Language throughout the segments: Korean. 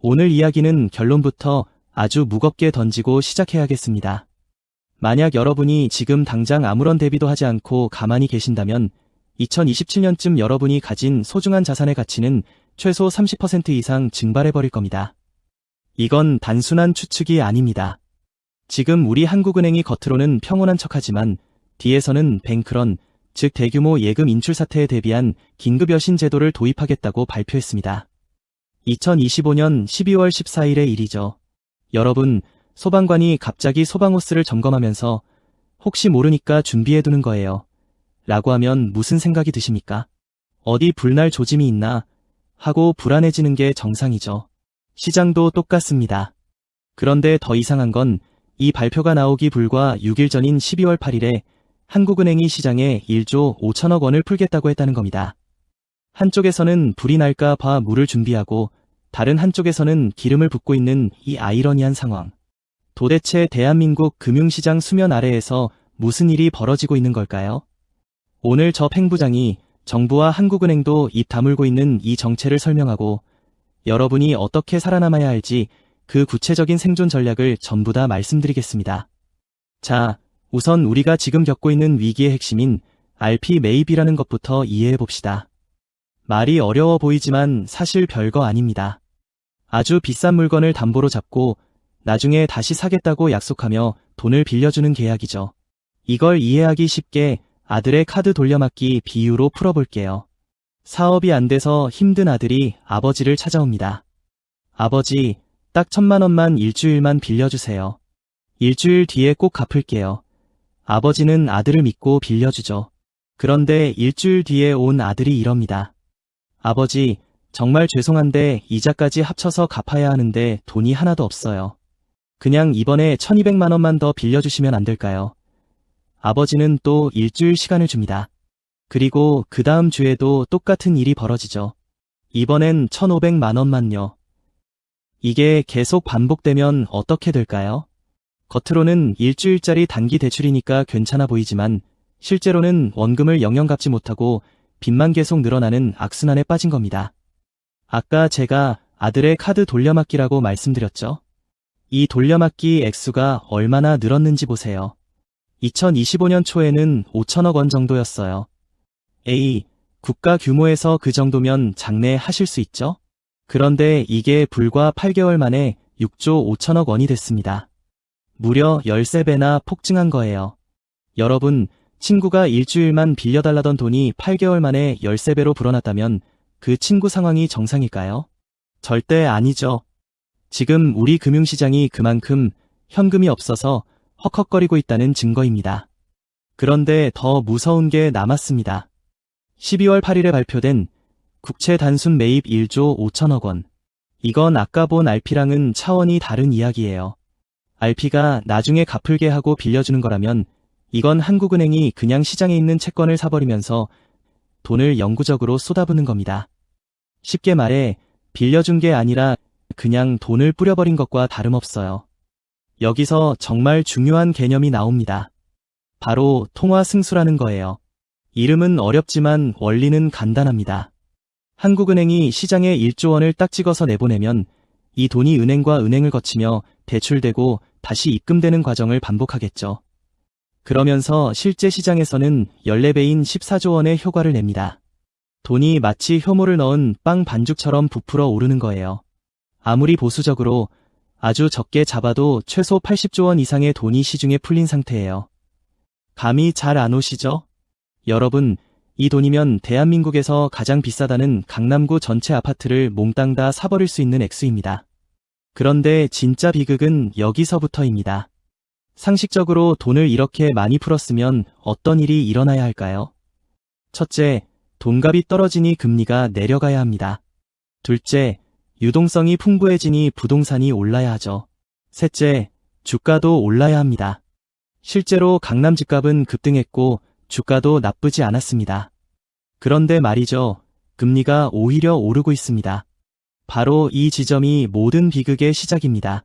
오늘 이야기는 결론부터 아주 무겁게 던지고 시작해야겠습니다. 만약 여러분이 지금 당장 아무런 대비도 하지 않고 가만히 계신다면 2027년쯤 여러분이 가진 소중한 자산의 가치는 최소 30% 이상 증발해버릴 겁니다. 이건 단순한 추측이 아닙니다. 지금 우리 한국은행이 겉으로는 평온한 척하지만 뒤에서는 뱅크런, 즉 대규모 예금 인출 사태에 대비한 긴급 여신 제도를 도입하겠다고 발표했습니다. 2025년 12월 14일의 일이죠. 여러분, 소방관이 갑자기 소방호스를 점검하면서 혹시 모르니까 준비해두는 거예요 라고 하면 무슨 생각이 드십니까? 어디 불날 조짐이 있나 하고 불안해지는 게 정상이죠. 시장도 똑같습니다. 그런데 더 이상한 건 이 발표가 나오기 불과 6일 전인 12월 8일에 한국은행이 시장에 1조 5천억 원을 풀겠다고 했다는 겁니다. 한쪽에서는 불이 날까 봐 물을 준비하고 다른 한쪽에서는 기름을 붓고 있는 이 아이러니한 상황. 도대체 대한민국 금융시장 수면 아래에서 무슨 일이 벌어지고 있는 걸까요? 오늘 저 팽 부장이 정부와 한국은행도 입 다물고 있는 이 정체를 설명하고 여러분이 어떻게 살아남아야 할지 그 구체적인 생존 전략을 전부 다 말씀드리겠습니다. 자, 우선 우리가 지금 겪고 있는 위기의 핵심인 RP 매입이라는 것부터 이해해봅시다. 말이 어려워 보이지만 사실 별거 아닙니다. 아주 비싼 물건을 담보로 잡고 나중에 다시 사겠다고 약속하며 돈을 빌려주는 계약이죠. 이걸 이해하기 쉽게 아들의 카드 돌려막기 비유로 풀어볼게요. 사업이 안 돼서 힘든 아들이 아버지를 찾아옵니다. 아버지, 딱 1,000만 원만 일주일만 빌려주세요. 일주일 뒤에 꼭 갚을게요. 아버지는 아들을 믿고 빌려주죠. 그런데 일주일 뒤에 온 아들이 이럽니다. 아버지, 정말 죄송한데 이자까지 합쳐서 갚아야 하는데 돈이 하나도 없어요. 그냥 이번에 1,200만 원만 더 빌려주시면 안 될까요? 아버지는 또 일주일 시간을 줍니다. 그리고 그 다음 주에도 똑같은 일이 벌어지죠. 이번엔 1,500만 원만요. 이게 계속 반복되면 어떻게 될까요? 겉으로는 일주일짜리 단기 대출이니까 괜찮아 보이지만 실제로는 원금을 영영 갚지 못하고 빚만 계속 늘어나는 악순환에 빠진 겁니다. 아까 제가 아들의 카드 돌려막기라고 말씀드렸죠? 이 돌려막기 액수가 얼마나 늘었는지 보세요. 2025년 초에는 5천억 원 정도였어요. 국가 규모에서 그 정도면 장래하실 수 있죠? 그런데 이게 불과 8개월 만에 6조 5천억 원이 됐습니다. 무려 13배나 폭증한 거예요. 여러분, 친구가 일주일만 빌려달라던 돈이 8개월 만에 13배로 불어났다면 그 친구 상황이 정상일까요? 절대 아니죠. 지금 우리 금융시장이 그만큼 현금이 없어서 헉헉거리고 있다는 증거입니다. 그런데 더 무서운 게 남았습니다. 12월 8일에 발표된 국채 단순 매입 1조 5천억 원. 이건 아까 본 RP랑은 차원이 다른 이야기예요. RP가 나중에 갚을게 하고 빌려주는 거라면 이건 한국은행이 그냥 시장에 있는 채권을 사버리면서 돈을 영구적으로 쏟아붓는 겁니다. 쉽게 말해 빌려준 게 아니라 그냥 돈을 뿌려버린 것과 다름없어요. 여기서 정말 중요한 개념이 나옵니다. 바로 통화승수라는 거예요. 이름은 어렵지만 원리는 간단합니다. 한국은행이 시장에 1조 원을 딱 찍어서 내보내면 이 돈이 은행과 은행을 거치며 대출되고 다시 입금되는 과정을 반복하겠죠. 그러면서 실제 시장에서는 14배인 14조 원의 효과를 냅니다. 돈이 마치 효모를 넣은 빵 반죽처럼 부풀어 오르는 거예요. 아무리 보수적으로 아주 적게 잡아도 최소 80조 원 이상의 돈이 시중에 풀린 상태예요. 감이 잘 안 오시죠? 여러분, 이 돈이면 대한민국에서 가장 비싸다는 강남구 전체 아파트를 몽땅 다 사버릴 수 있는 액수입니다. 그런데 진짜 비극은 여기서부터입니다. 상식적으로 돈을 이렇게 많이 풀었으면 어떤 일이 일어나야 할까요? 첫째, 돈값이 떨어지니 금리가 내려가야 합니다. 둘째, 유동성이 풍부해지니 부동산이 올라야 하죠. 셋째, 주가도 올라야 합니다. 실제로 강남 집값은 급등했고 주가도 나쁘지 않았습니다. 그런데 말이죠. 금리가 오히려 오르고 있습니다. 바로 이 지점이 모든 비극의 시작입니다.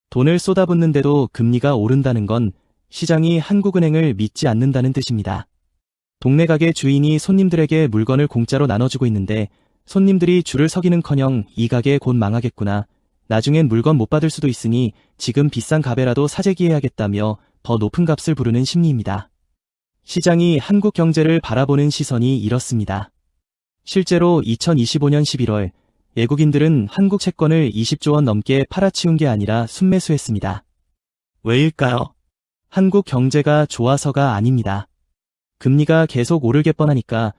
돈을 쏟아붓는데도 금리가 오른다는 건 시장이 한국은행을 믿지 않는다는 뜻입니다. 동네 가게 주인이 손님들에게 물건을 공짜로 나눠주고 있는데 손님들이 줄을 서기는커녕 이 가게 곧 망하겠구나 나중엔 물건 못 받을 수도 있으니 지금 비싼 갑에라도 사재기해야겠다며 더 높은 값을 부르는 심리입니다. 시장이 한국 경제를 바라보는 시선이 이렇습니다. 실제로 2025년 11월 외국인들은 한국 채권을 20조 원 넘게 팔아치운 게 아니라 순매수했습니다. 왜일까요? 한국 경제가 좋아서가 아닙니다. 금리가 계속 오르게 뻔하니까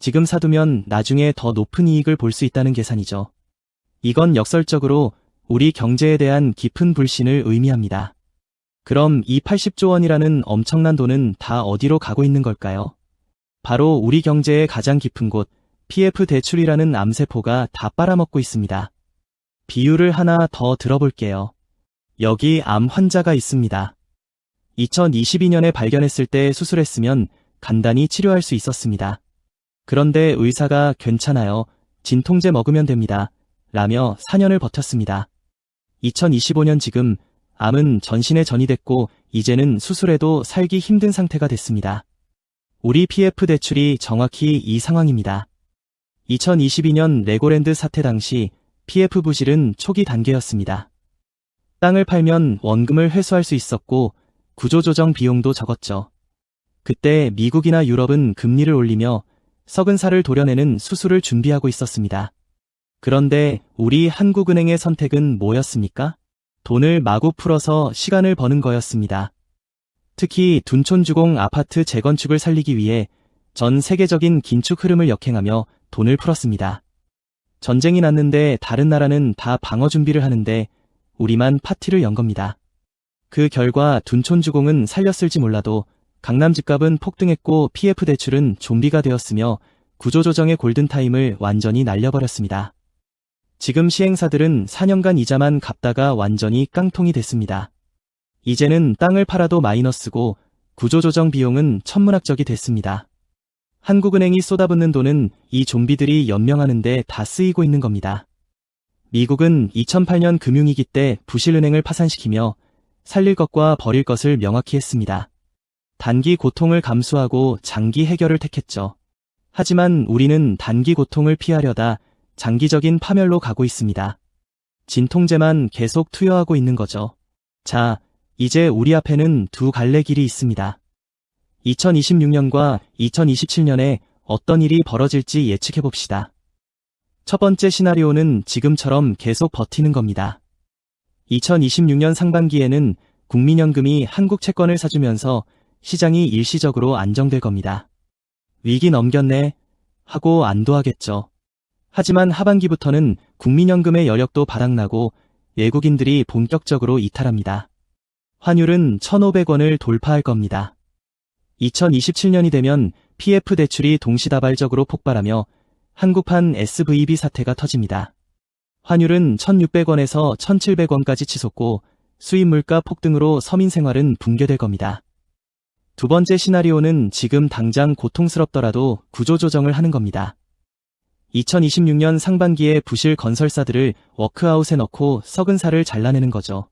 지금 사두면 나중에 더 높은 이익을 볼 수 있다는 계산이죠. 이건 역설적으로 우리 경제에 대한 깊은 불신을 의미합니다. 그럼 이 80조 원이라는 엄청난 돈은 다 어디로 가고 있는 걸까요? 바로 우리 경제의 가장 깊은 곳, PF 대출이라는 암세포가 다 빨아먹고 있습니다. 비유를 하나 더 들어볼게요. 여기 암 환자가 있습니다. 2022년에 발견했을 때 수술했으면 간단히 치료할 수 있었습니다. 그런데 의사가 괜찮아요. 진통제 먹으면 됩니다. 라며 4년을 버텼습니다. 2025년 지금 암은 전신에 전이됐고 이제는 수술해도 살기 힘든 상태가 됐습니다. 우리 PF 대출이 정확히 이 상황입니다. 2022년 레고랜드 사태 당시 PF 부실은 초기 단계였습니다. 땅을 팔면 원금을 회수할 수 있었고 구조조정 비용도 적었죠. 그때 미국이나 유럽은 금리를 올리며 썩은 살을 도려내는 수술을 준비하고 있었습니다. 그런데 우리 한국은행의 선택은 뭐였습니까? 돈을 마구 풀어서 시간을 버는 거였습니다. 특히 둔촌주공 아파트 재건축을 살리기 위해 전 세계적인 긴축 흐름을 역행하며 돈을 풀었습니다. 전쟁이 났는데 다른 나라는 다 방어 준비를 하는데 우리만 파티를 연 겁니다. 그 결과 둔촌주공은 살렸을지 몰라도 강남 집값은 폭등했고 PF 대출은 좀비가 되었으며 구조조정의 골든타임을 완전히 날려버렸습니다. 지금 시행사들은 4년간 이자만 갚다가 완전히 깡통이 됐습니다. 이제는 땅을 팔아도 마이너스고 구조조정 비용은 천문학적이 됐습니다. 한국은행이 쏟아붓는 돈은 이 좀비들이 연명하는데 다 쓰이고 있는 겁니다. 미국은 2008년 금융위기 때 부실은행을 파산시키며 살릴 것과 버릴 것을 명확히 했습니다. 단기 고통을 감수하고 장기 해결을 택했죠. 하지만 우리는 단기 고통을 피하려다 장기적인 파멸로 가고 있습니다. 진통제만 계속 투여하고 있는 거죠. 자, 이제 우리 앞에는 두 갈래 길이 있습니다. 2026년과 2027년에 어떤 일이 벌어질지 예측해봅시다. 첫 번째 시나리오는 지금처럼 계속 버티는 겁니다. 2026년 상반기에는 국민연금이 한국 채권을 사주면서 시장이 일시적으로 안정될 겁니다. 위기 넘겼네 하고 안도하겠죠. 하지만 하반기부터는 국민연금의 여력도 바닥나고 외국인들이 본격적으로 이탈합니다. 환율은 1,500원을 돌파할 겁니다. 2027년이 되면 PF 대출이 동시다발적으로 폭발하며 한국판 SVB 사태가 터집니다. 환율은 1,600원에서 1,700원까지 치솟고 수입 물가 폭등으로 서민 생활은 붕괴될 겁니다. 두 번째 시나리오는 지금 당장 고통스럽더라도 구조조정을 하는 겁니다. 2026년 상반기에 부실 건설사들을 워크아웃에 넣고 썩은 살을 잘라내는 거죠.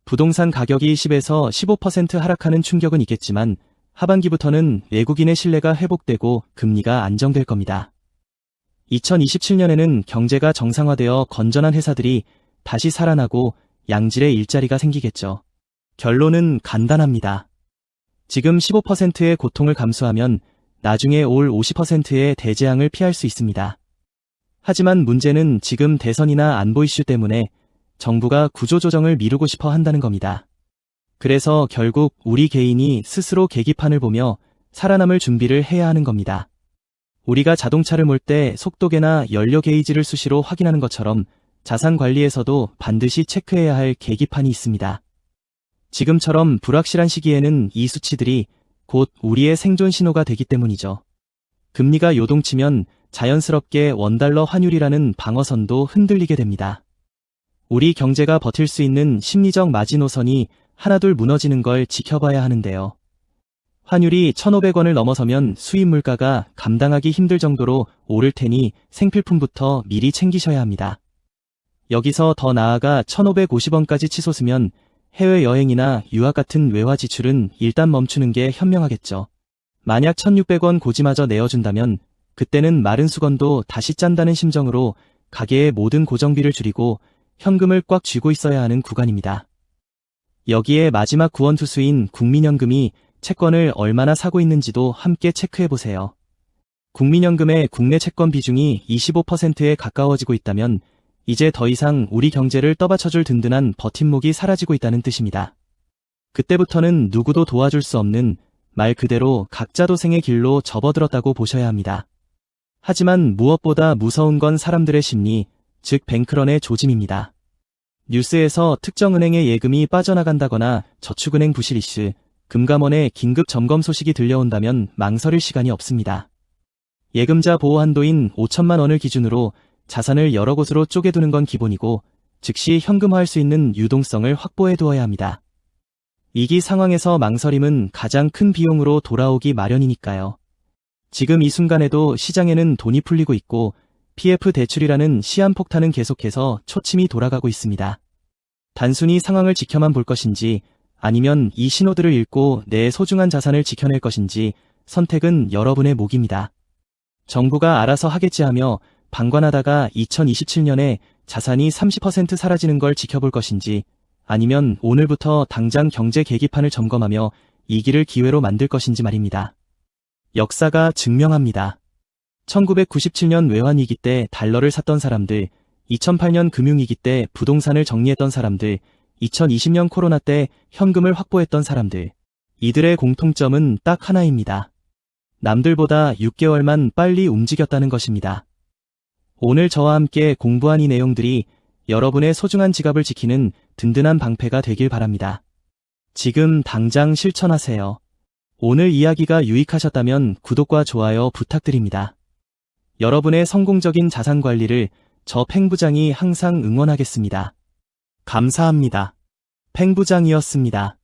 부동산 가격이 10에서 15% 하락하는 충격은 있겠지만 하반기부터는 외국인의 신뢰가 회복되고 금리가 안정될 겁니다. 2027년에는 경제가 정상화되어 건전한 회사들이 다시 살아나고 양질의 일자리가 생기겠죠. 결론은 간단합니다. 지금 15%의 고통을 감수하면 나중에 올 50%의 대재앙을 피할 수 있습니다. 하지만 문제는 지금 대선이나 안보 이슈 때문에 정부가 구조조정을 미루고 싶어 한다는 겁니다. 그래서 결국 우리 개인이 스스로 계기판을 보며 살아남을 준비를 해야 하는 겁니다. 우리가 자동차를 몰 때 속도계나 연료 게이지를 수시로 확인하는 것처럼 자산 관리에서도 반드시 체크해야 할 계기판이 있습니다. 지금처럼 불확실한 시기에는 이 수치들이 곧 우리의 생존 신호가 되기 때문이죠. 금리가 요동치면 자연스럽게 원달러 환율이라는 방어선도 흔들리게 됩니다. 우리 경제가 버틸 수 있는 심리적 마지노선이 하나둘 무너지는 걸 지켜봐야 하는데요. 환율이 1,500원을 넘어서면 수입 물가가 감당하기 힘들 정도로 오를 테니 생필품부터 미리 챙기셔야 합니다. 여기서 더 나아가 1,550원까지 치솟으면 해외여행이나 유학 같은 외화 지출은 일단 멈추는 게 현명하겠죠. 만약 1,600원 고지마저 내어준다면 그때는 마른 수건도 다시 짠다는 심정으로 가계의 모든 고정비를 줄이고 현금을 꽉 쥐고 있어야 하는 구간입니다. 여기에 마지막 구원 투수인 국민연금이 채권을 얼마나 사고 있는지도 함께 체크해보세요. 국민연금의 국내 채권 비중이 25%에 가까워지고 있다면 이제 더 이상 우리 경제를 떠받쳐줄 든든한 버팀목이 사라지고 있다는 뜻입니다. 그때부터는 누구도 도와줄 수 없는 말 그대로 각자 도생의 길로 접어들었다고 보셔야 합니다. 하지만 무엇보다 무서운 건 사람들의 심리, 즉 뱅크런의 조짐입니다. 뉴스에서 특정 은행의 예금이 빠져나간다거나 저축은행 부실 이슈, 금감원의 긴급 점검 소식이 들려온다면 망설일 시간이 없습니다. 예금자 보호 한도인 5천만 원을 기준으로 자산을 여러 곳으로 쪼개두는 건 기본이고 즉시 현금화할 수 있는 유동성을 확보해 두어야 합니다. 위기 상황에서 망설임은 가장 큰 비용으로 돌아오기 마련이니까요. 지금 이 순간에도 시장에는 돈이 풀리고 있고 PF 대출이라는 시한폭탄은 계속해서 초침이 돌아가고 있습니다. 단순히 상황을 지켜만 볼 것인지 아니면 이 신호들을 읽고 내 소중한 자산을 지켜낼 것인지 선택은 여러분의 몫입니다. 정부가 알아서 하겠지 하며 방관하다가 2027년에 자산이 30% 사라지는 걸 지켜볼 것인지 아니면 오늘부터 당장 경제 계기판을 점검하며 이 길을 기회로 만들 것인지 말입니다. 역사가 증명합니다. 1997년 외환위기 때 달러를 샀던 사람들, 2008년 금융위기 때 부동산을 정리했던 사람들, 2020년 코로나 때 현금을 확보했던 사람들. 이들의 공통점은 딱 하나입니다. 남들보다 6개월만 빨리 움직였다는 것입니다. 오늘 저와 함께 공부한 이 내용들이 여러분의 소중한 지갑을 지키는 든든한 방패가 되길 바랍니다. 지금 당장 실천하세요. 오늘 이야기가 유익하셨다면 구독과 좋아요 부탁드립니다. 여러분의 성공적인 자산 관리를 저 팽부장이 항상 응원하겠습니다. 감사합니다. 팽부장이었습니다.